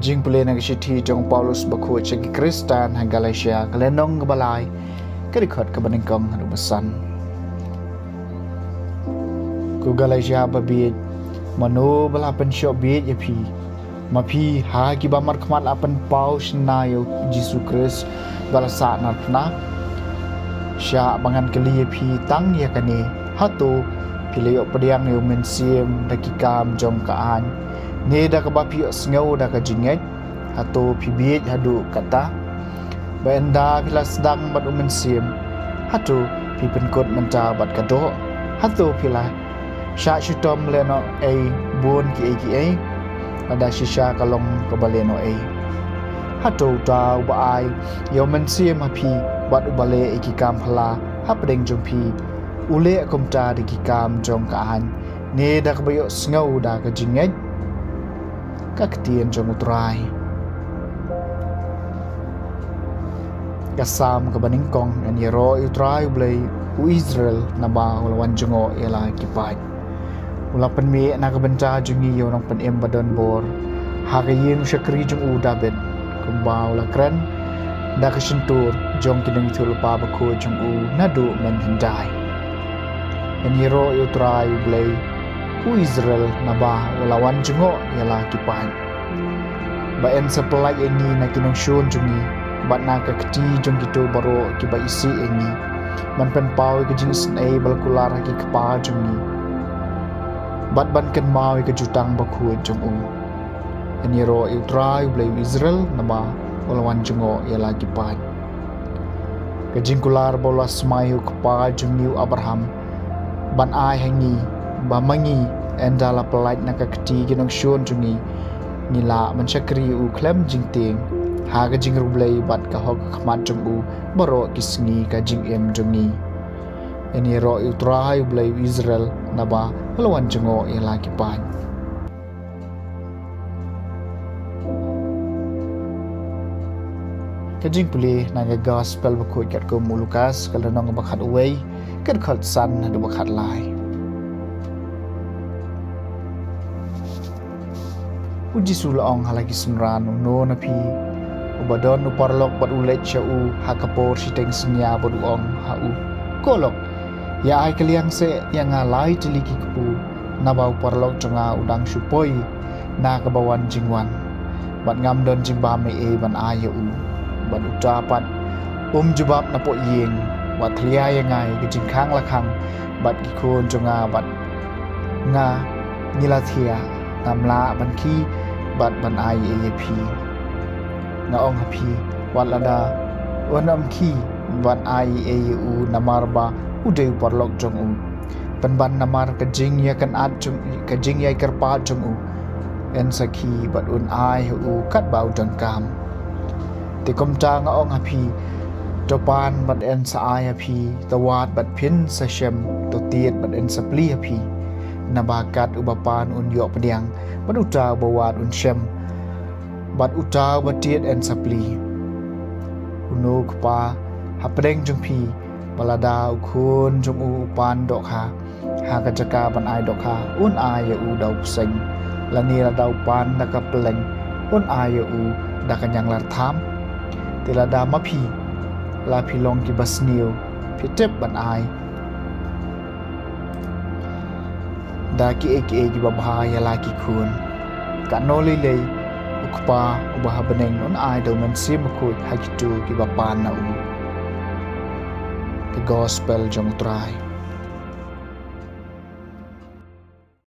jing pule na kishiti jong Paulus baku cegi Kristan hang Galatia kalenong kebalai kerikot kebaningkong hanu besan ku Galatia babit mano bala pensyok bit yapi mapi ha ki bamar kmat apen Paus na yo Yesus Kristus bala sa na sya bangan keli yapi tang ya kane hatu pilih pediang yo mensim dakikam jong kaan ne da ka bapi sngau da ka jinget atau pibit hadu kata benda bila sedang bad mensim hatu pi penkot mencabat kado hatu pila sya syutom leno bun ki ada shisha kalong kabaleno hatu ta ubai yo mensim api bad ubale ikikam phala hapdeng jompi ule komta dikikam jong kaan ne da ka bayo sngau da ka jinget kaktian jong utrai kasam kabaningkong an yero utrai blay u Israel na ba ulawan jongo ela kipat ula penmi na kabenta jungi yo nang penem badon bor hagayin syakri jong u David kumba ula kren da kasentur jong kineng tul pa bako jong u nadu men hindai an yero utrai blay u Israel na ba ulawan jongo ialah kipan ba en supply ini na kinongsyun jungi ba na kakti jong gitu baro kiba isi ini man pen pau ke jins ai balkular ki kapa jungi bat ban ken mau ke jutang baku jong u ini ro utrai blay Israel na ba ulawan jongo ialah kipan ke jingkular bolas mayu kapa jungi Abraham ban ai hangi ba mangi endala pelait na kakti ginong syun jungi nila mensyakri u klem jingting ha ka jing rublay bat ka hok khmat jong u baro kisngi ka jing jungi eni ro utrai blay Israel na ba lawan jongo ila kipan ka jing puli na ga gospel ba ko kat ko Lukas kalanong bakhat uway kat khat san na bakhat lai uji sulaong halagi sunran no napi ubadon uparlok bat ulet chau hakapor siteng senya boduong hau kolok ya ai kaliang se yang ngalai tiliki kupu nabau parlok jonga udang supoi na kabawan jingwan bat ngam don jingba me ban ayu bat ucapan jubab na po yeng bat thlia yangai ke jingkhang lakhang bat ikon jonga bat nga nilathia namla ban ki bat ban ai pi na ong hapi walada onam ki ban ai namarba udai parlok jong ban namar ka jing ya kan at jong ka jing ya karpa jong en saki bat un ai kat bau jong kam ti kom ta nga ong hapi topan bat en sa ai hapi tawat bat pin sa shem to tiet bat en sapli hapi nabakat ubapan un yo pediang bat uta bawat un shem bat uta batiet en sapli uno kpa hapdeng jongpi balada ukun jong upan dokha ha ka jaka ban ai dokha un ai u dau seng lani la dau pan da ka pleng un ai u da ka nyang lar tham tilada mapi la pilong ki basniu pitep ban ai da ki ki babhaya la ki kun ka no le ukpa ubah beneng on ai do men sim ku hakitu ki bapan na the gospel jong try